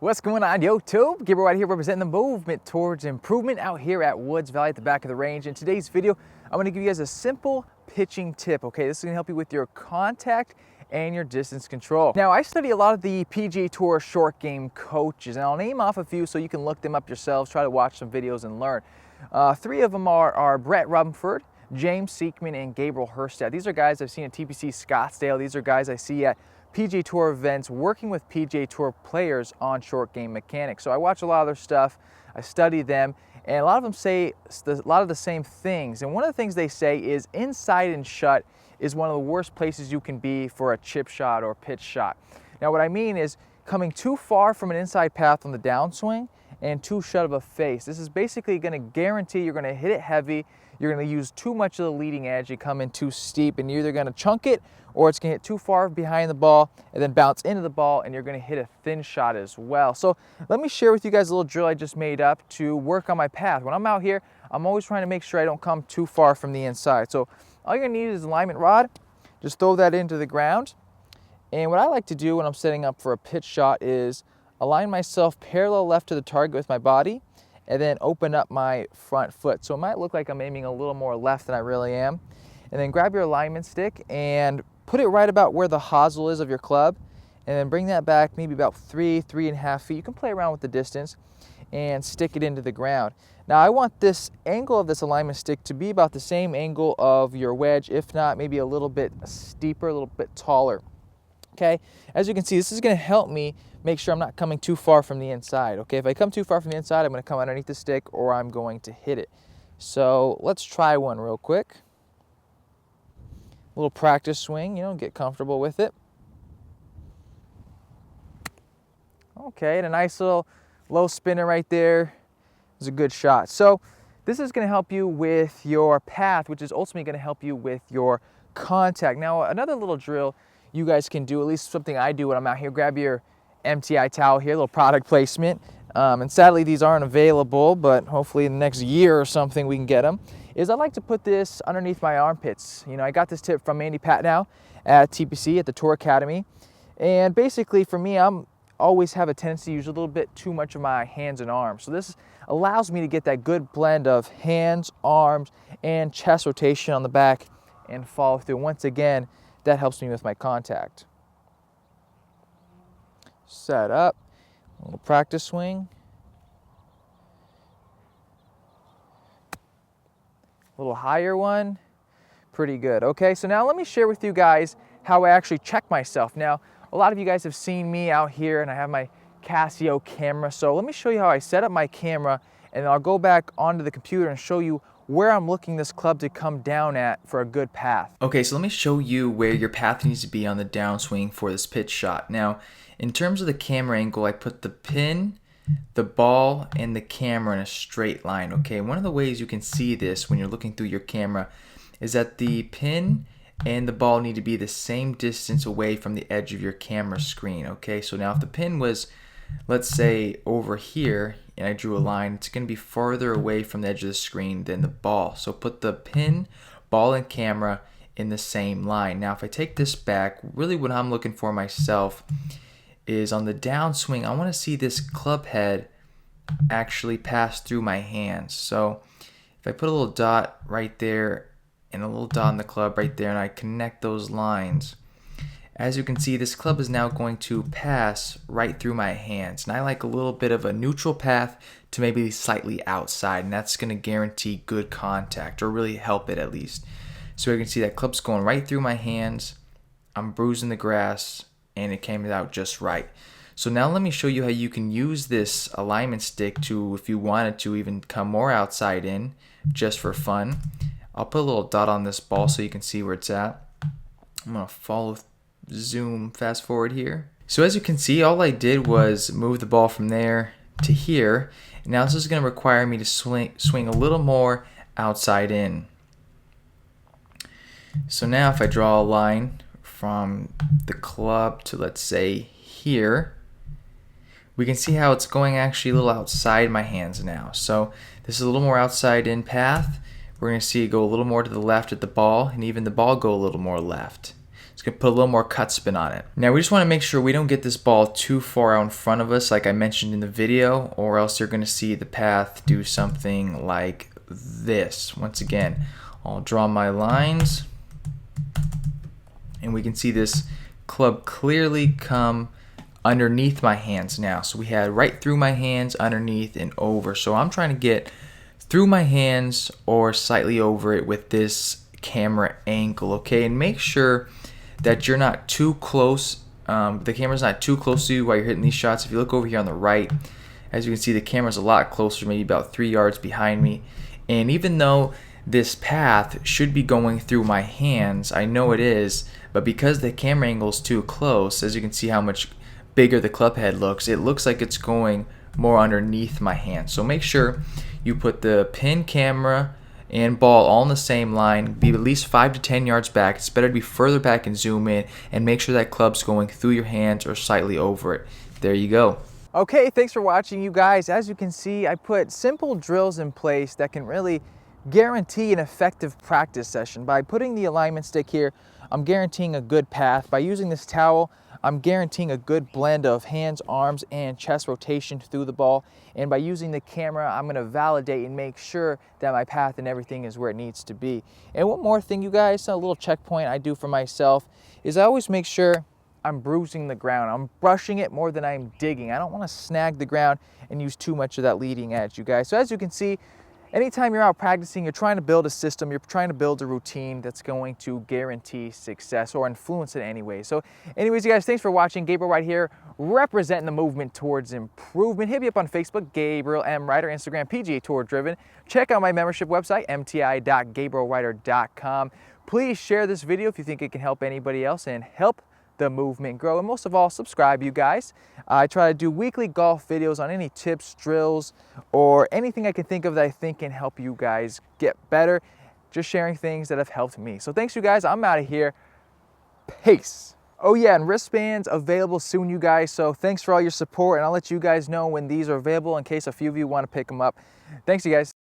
What's going on, YouTube? Gabriel right here representing the movement towards improvement out here at Woods Valley at the back of the range. In today's video, I'm going to give you guys a simple pitching tip, okay? This is going to help you with your contact and your distance control. Now, I study a lot of the PGA Tour short game coaches, and I'll name off a few so you can look them up yourselves, try to watch some videos and learn. Three of them are Brett Rumford, James Seekman, and Gabriel Hurstad. These are guys I've seen at TPC Scottsdale. These are guys I see at PGA Tour events working with PGA Tour players on short game mechanics. So I watch a lot of their stuff, I study them, and a lot of them say a lot of the same things. And one of the things they say is inside and shut is one of the worst places you can be for a chip shot or pitch shot. Now what I mean is coming too far from an inside path on the downswing and too shut of a face. This is basically going to guarantee you're going to hit it heavy, you're going to use too much of the leading edge, you come in too steep, and you're either going to chunk it or it's going to hit too far behind the ball and then bounce into the ball, and you're going to hit a thin shot as well. So let me share with you guys a little drill I just made up to work on my path. When I'm out here, I'm always trying to make sure I don't come too far from the inside. So all you're going to need is an alignment rod. Just throw that into the ground. And what I like to do when I'm setting up for a pitch shot is align myself parallel left to the target with my body and then open up my front foot. So it might look like I'm aiming a little more left than I really am. And then grab your alignment stick and put it right about where the hosel is of your club, and then bring that back maybe about 3.5 feet. You can play around with the distance and stick it into the ground. Now I want this angle of this alignment stick to be about the same angle of your wedge, if not maybe a little bit steeper, a little bit taller. Okay, as you can see, this is going to help me make sure I'm not coming too far from the inside. Okay, if I come too far from the inside, I'm going to come underneath the stick or I'm going to hit it. So let's try one real quick. A little practice swing, get comfortable with it. Okay, and a nice little low spinner right there is a good shot. So this is going to help you with your path, which is ultimately going to help you with your contact. Now, another little drill you guys can do, at least something I do when I'm out here, grab your MTI towel here, a little product placement. And sadly, these aren't available, but hopefully in the next year or something we can get them. Is I like to put this underneath my armpits. I got this tip from Andy Patnow at TPC at the Tour Academy. And basically for me, I'm always have a tendency to use a little bit too much of my hands and arms. So this allows me to get that good blend of hands, arms, and chest rotation on the back and follow through. Once again, that helps me with my contact. Set up, a little practice swing. A little higher one, pretty good. Okay, so now let me share with you guys how I actually check myself. Now, a lot of you guys have seen me out here and I have my Casio camera. So let me show you how I set up my camera, and then I'll go back onto the computer and show you where I'm looking this club to come down at for a good path. Okay, so let me show you where your path needs to be on the downswing for this pitch shot. Now, in terms of the camera angle, I put the pin, the ball, and the camera in a straight line. Okay, one of the ways you can see this when you're looking through your camera is that the pin and the ball need to be the same distance away from the edge of your camera screen. Okay, so now if the pin was, let's say, over here and I drew a line, it's going to be farther away from the edge of the screen than the ball. So put the pin, ball, and camera in the same line. Now if I take this back, really what I'm looking for myself is on the downswing, I want to see this club head actually pass through my hands. So if I put a little dot right there and a little dot on the club right there and I connect those lines, as you can see, this club is now going to pass right through my hands. And I like a little bit of a neutral path to maybe slightly outside, and that's going to guarantee good contact, or really help it at least. So you can see that club's going right through my hands. I'm bruising the grass, and it came out just right. So now let me show you how you can use this alignment stick to, if you wanted to, even come more outside in just for fun. I'll put a little dot on this ball so you can see where it's at. I'm going to zoom fast forward here. So as you can see, all I did was move the ball from there to here. And now this is going to require me to swing a little more outside in. So now if I draw a line from the club to, let's say, here, we can see how it's going actually a little outside my hands now. So this is a little more outside in path. We're going to see it go a little more to the left at the ball, and even the ball go a little more left. It's going to put a little more cut spin on it. Now we just want to make sure we don't get this ball too far out in front of us like I mentioned in the video, or else you're going to see the path do something like this. Once again, I'll draw my lines and we can see this club clearly come underneath my hands now. So we had right through my hands, underneath, and over. So I'm trying to get through my hands or slightly over it with this camera angle, okay? And make sure that you're not too close. The camera's not too close to you while you're hitting these shots. If you look over here on the right, as you can see, the camera's a lot closer, maybe about 3 yards behind me. And even though this path should be going through my hands, I know it is, but because the camera angle is too close, as you can see how much bigger the club head looks, it looks like it's going more underneath my hand. So make sure you put the pin, camera, and ball all in the same line. Be at least 5 to 10 yards back. It's better to be further back and zoom in, and make sure that club's going through your hands or slightly over it. There you go. Okay, thanks for watching, you guys. As you can see, I put simple drills in place that can really guarantee an effective practice session. By putting the alignment stick here, I'm guaranteeing a good path. By using this towel, I'm guaranteeing a good blend of hands, arms, and chest rotation through the ball. And by using the camera, I'm going to validate and make sure that my path and everything is where it needs to be. And one more thing, you guys, a little checkpoint I do for myself is I always make sure I'm bruising the ground. I'm brushing it more than I'm digging. I don't want to snag the ground and use too much of that leading edge, you guys. So as you can see, anytime you're out practicing, you're trying to build a system, you're trying to build a routine that's going to guarantee success or influence it anyway. So anyways, you guys, thanks for watching. Gabriel right here, representing the movement towards improvement. Hit me up on Facebook, Gabriel M. Ryder, Instagram, PGA Tour Driven. Check out my membership website, mti.gabrielryder.com. Please share this video if you think it can help anybody else and help the movement grow. And most of all, subscribe, you guys. I try to do weekly golf videos on any tips, drills, or anything I can think of that I think can help you guys get better. Just sharing things that have helped me. So thanks, you guys. I'm out of here. Peace. Oh yeah, and wristbands available soon, you guys. So thanks for all your support, and I'll let you guys know when these are available in case a few of you want to pick them up. Thanks, you guys.